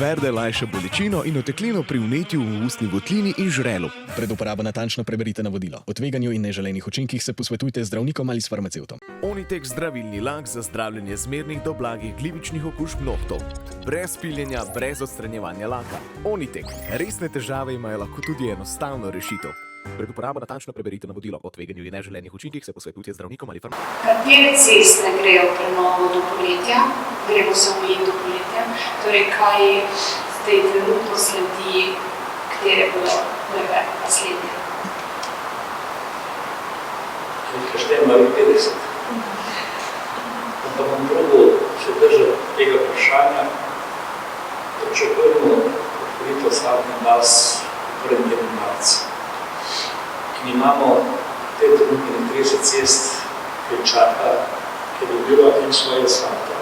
Verde lajša bolečino in oteklino pri vnetju v ustni votlini in žrelu. Pred uporabo natančno preberite navodilo. O tveganju in neželenih učinkih se posvetujte z zdravnikom ali s farmacevtom. Onitek zdravilni lak za zdravljenje zmernih do blagih glivičnih okužb nohtov. Brez piljenja, brez odstranjevanja laka. Onitek. Resne težave imajo lahko tudi enostavno rešitev. Pred uporabo natančno preberite navodilo. O tveganju in neželenih učinkih se posvetujte z zdravnikom ali farmacevtom. Katere ceste grejo v prenovo do poletja? Gremo se omejiti do poletja. Torej, kaj zdaj trenutno sledi, katere bodo prve naslednje? Nekaj štejem ali 50. Ampak bom probal se držati tega vprašanja. Pričakujemo odprito Slavni vas v 1. marcu. In imamo te trenutne 30 cest, ki čaka, ki dobiva en svoj asfalta,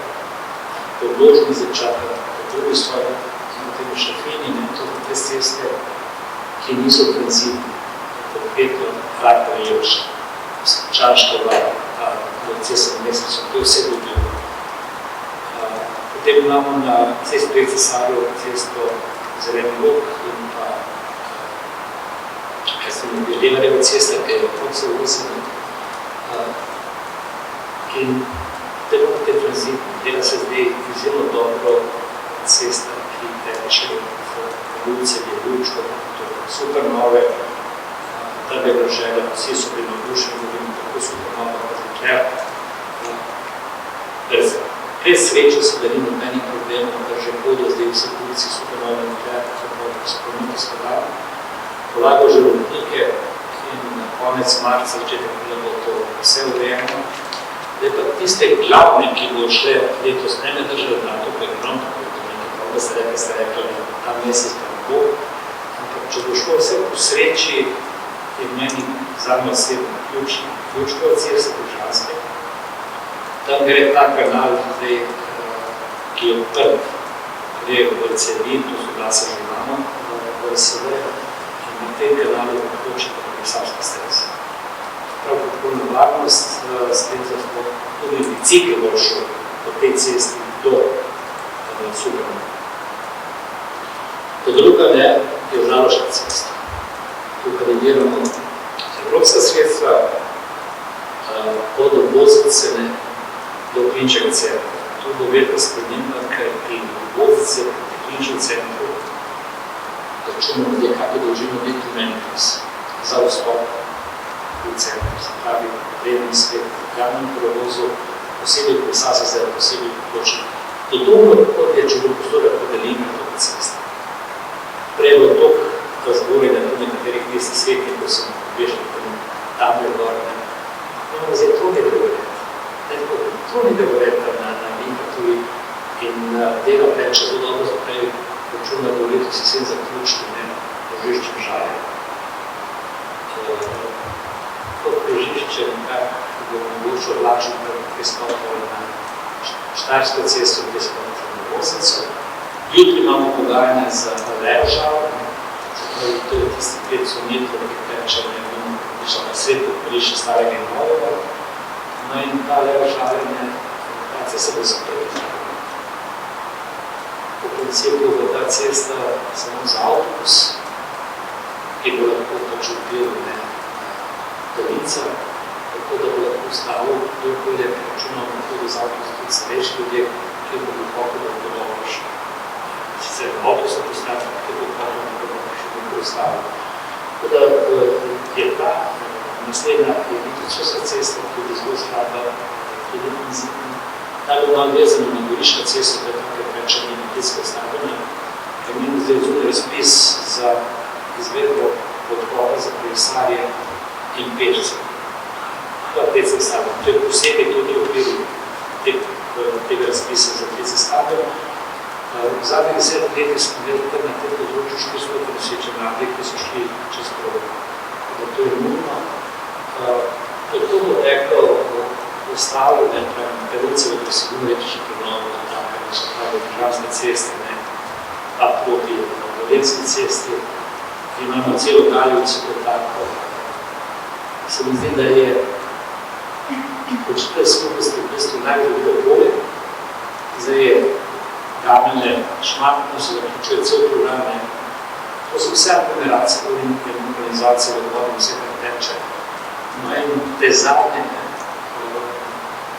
podložni za čaka, po drugi svoje, in potem še fini, to te ceste, ki niso tranzitni, konkretno Rakova Jelša, Čanška vlada, do cesta mesecov, to vse dobiva. Potem imamo na cesti prek Cesarjev cesto Zeleni Log in pa Ždevarjeva cesta, ki je konca Vrsena. In te tranzitne, dela se zdaj izjemno dobro cesta, ki teče v ulice Vjelučko, super nove, trge Rožele, vsi so bili navdušeni, govorimo tako super nove, kot zakleja. Res sreče se, da ni nobenih problemov, da že bodo zdaj vse ulici super nove, kot so pomeni skladali. Polago želodnike in na konec marca, začetek aprila bo to vse urejeno. Zdaj pa tiste glavne, ki bo šle letos, ne držali na to pregromno, da se rekla, ta mesec pa ne bo. Ampak če bo šlo vse po sreči, je meni zadnjo osebno ključkova cesta Božanske. Tam gre ta kanal, zdaj, ki je odprt, gre v Celin, to so glasa že imamo, v RSV. Na tem kanalu odločite kolesarska steza. Prav podporna varnost, s tem zato tudi bicikl bo šel po tej cesti do Sugarna. To druga je Žaloška cesta. Tukaj delamo evropska sredstva od Obozicene do Klinčega centra. Tu bo velika sprememba, ker pri Obozice, pri Klinčem centru računamo, da je kakaj dolžino bitumenitnis za vstop v centru. Se pravi, redni svet v javnem prevozu, posebej kolesarska zdaj, posebej vključen. Podobno kot je, če bo prostora podelina tega cesta. Prej bo toliko razgovorjena tudi na nekaterih mestnih svetih, ko sem obvežen tam je gor. Imamo zdaj to ne govoriti. To ne govoriti na Vinkaturi in dela preče zelo dobro zaprej računa, da v letu se vsem zaključili, Božiščem Žalje. To Božišče nekako bo mogoče odlačiti pristopno na Štajersko cesto, pristopno na Bosnico. Jutri imamo pogajanje za Alejo Žalje, to je tisti 500 metrov, ki teče na svetu Porišče starega in novega. No in ta Alejo Žalje, ta se bo zapreti. Po principu bo ta cesta samo za avtobus, ki bo lahko pač odbil Dolinca, tako da bo lahko ustavil kdorkoli, računamo tudi z avtobus, tudi starejši ljudje, ki bo globoko, da bo dobro šel. Sicer avtobusa postaviti, ki bo globoko, da bo še dobro ustavil. Tako da je ta naslednja Vitovčevska cesta, tudi zelo slaba, tudi tranzitna. Ta bo malo vezano na Goriška cesto, da je tukaj preče Medicinska stavljena, ker mi zdaj zunaj razpis za izvedbo podpora za kolesarje in pešce. To je te stavljene. To je posebej tudi v okviru tega razpisa za te stavljene. V zadnjih 10 letih smo imeli kar na tem področju 400 noseče mladih, ki so šli čez progo. To je nujno. To bo teklo ustavljeno, Peruce v sigurno reči prenovo, da so pravi državske ceste, pa proti Dolenski cesti, imamo celo Galjico kot tako. Se mi zdi, da je počete skupnosti v bistvu najbolj polje, zdaj je kameljne, šmatno se zaključuje cel program. To so vse aglomeracije, organizacije, vodovode, vse kar teče. No in te zadnje,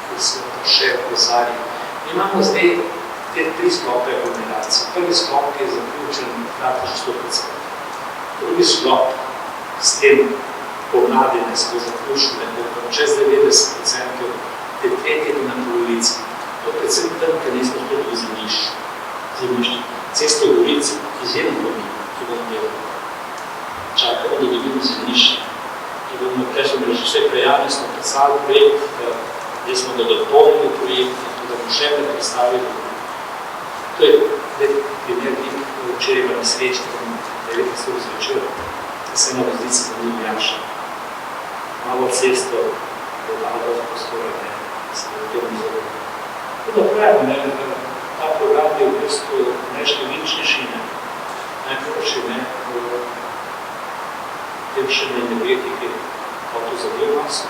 ki so to še pozari. Imamo zdaj te 3 sklope aglomeracije. Prvi sklop je zaključen praktično 100%. Drugi sklop s tem pomladine smo zaključili, da je čez 90% te tretje na polovici. To predvsem tam, ker nismo tudi v zemljišču. Cesto v Gorici izjemno pomeni, ki bomo delali. Čakamo, da dobimo zemljišče. In bomo, kaj smo bili že vse prejavni, smo predstavili projekt, da smo ga dopolnili projekt, da bomo še ne predstavili. To je primer včeraj na sreči, da je nekaj stvari zvečer, da se ena razlica za njim jaša. Malo cesto, da je malo prostora, se je v tem zelo. Tako da pravim, ta program je v bistvu najštevilčnejši, najboljši, tevšene energetike, kot v zadevnost,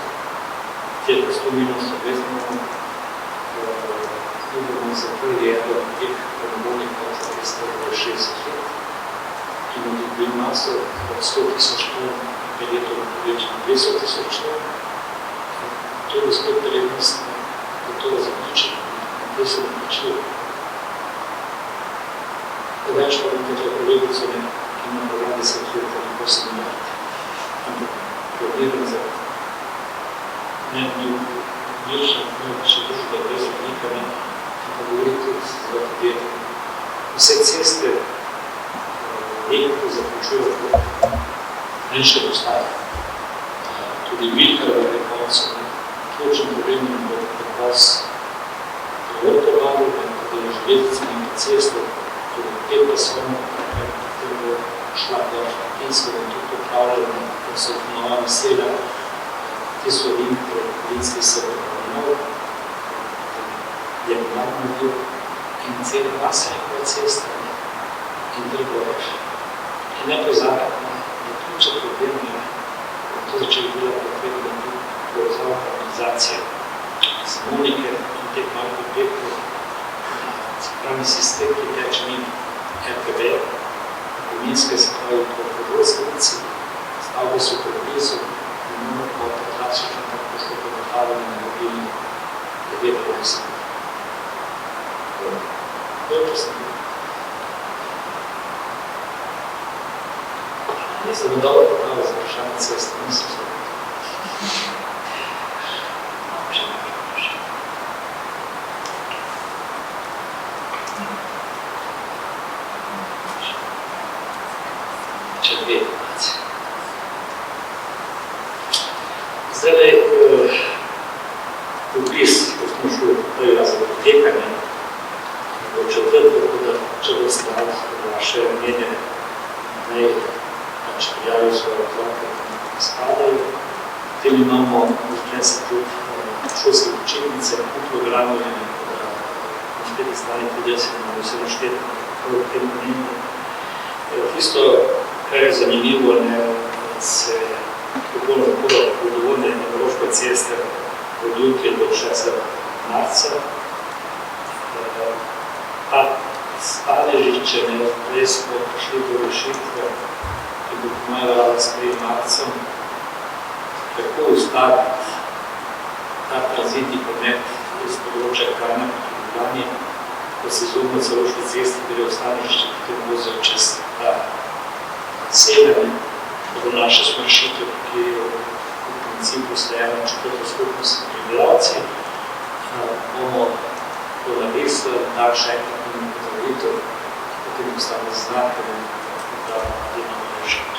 kjer pa 100 minus obveznemo, bomo zaprli eno od teh premogovnih podzavestov v 60 let. In od biomaso od 100.000 ton, je leto povečeno 200.000 ton. To je gospod prednost, da to zaključimo, da se zaključuje. Da več pa nekaj kolegico, ki ima program 10 let, ali 8 milijard. Ampak planiram za ničem, še družba brez odlikami, ki pa govori tudi za podjetje. Vse ceste nekako zaključujejo po nične postaje. Tudi Vilkar v koncu, ključen problem je bo prevoz vrtovarov, da je železnica in cesto, tudi te pasovno, potem bo šla do Finsko, da tudi popravljamo, ko so nova naselja, ti so Vinski se vrnov, je mladno bil in celi vase nekaj cesta in drugo več. In ne pozabiti, da ključen problem je, to začeli delati potrebno, da bi povzal organizacije Simonike in teh malih objektov, pravni sistem, ki teče mi RTV, Kominske se pravi po podvodstvenici, stavbe so predpisu, in imamo pa klasično tako što podotavljanje na mobilni 9-8. To je posebno. Nisem dobro popravil za vprašanje ceste, nisem se. Če dve informacije. Zdaj, vpis, ko smo šli prvi raz v potekanje, bo četrti, da če bo stvar vaše mnenje, ne prijavijo svoje otroke, ki spadajo. Potem imamo vključen tudi šolske učilnice v programu in na špeti strani tudi jaz imamo vse našteti v tem pomenu. Tisto, kar je zanimivo, se kako lahko vodovodne Noroške ceste od jutri do 6. marca. Ta staležiče, res smo prišli do rešitve, ki bo pomagala s 3. marcem, kako ustaviti ta tranzitni promet iz področja Kranja proti Ljubljani, ko se zunaj Celovške ceste gre v staležišče, potem vozijo čez ta sever, da bo naša smršitev, ki je v principu stajala četvrto skupnost prebivalci, bomo to napisali, tak še enkrat in potrebitev, potem postane znak, da imamo rešitev.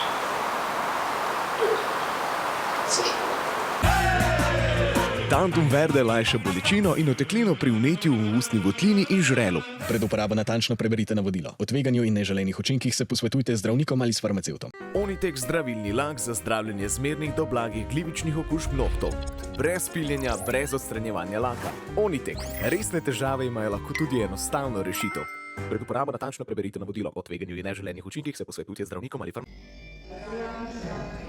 Tantum verde lajša bolečino in oteklino pri vnetju v ustni votlini in žrelu. Pred uporabo natančno preberite navodilo. O tveganju in neželenih učinkih se posvetujte z zdravnikom ali s farmacevtom. Onitek zdravilni lak za zdravljenje zmernih do blagih glivičnih okužb nohtov. Brez piljenja, brez odstranjevanja laka. Onitek. Resne težave imajo lahko tudi enostavno rešitev. Pred uporabo natančno preberite navodilo. O tveganju in neželenih učinkih se posvetujte z zdravnikom ali farmacevtom.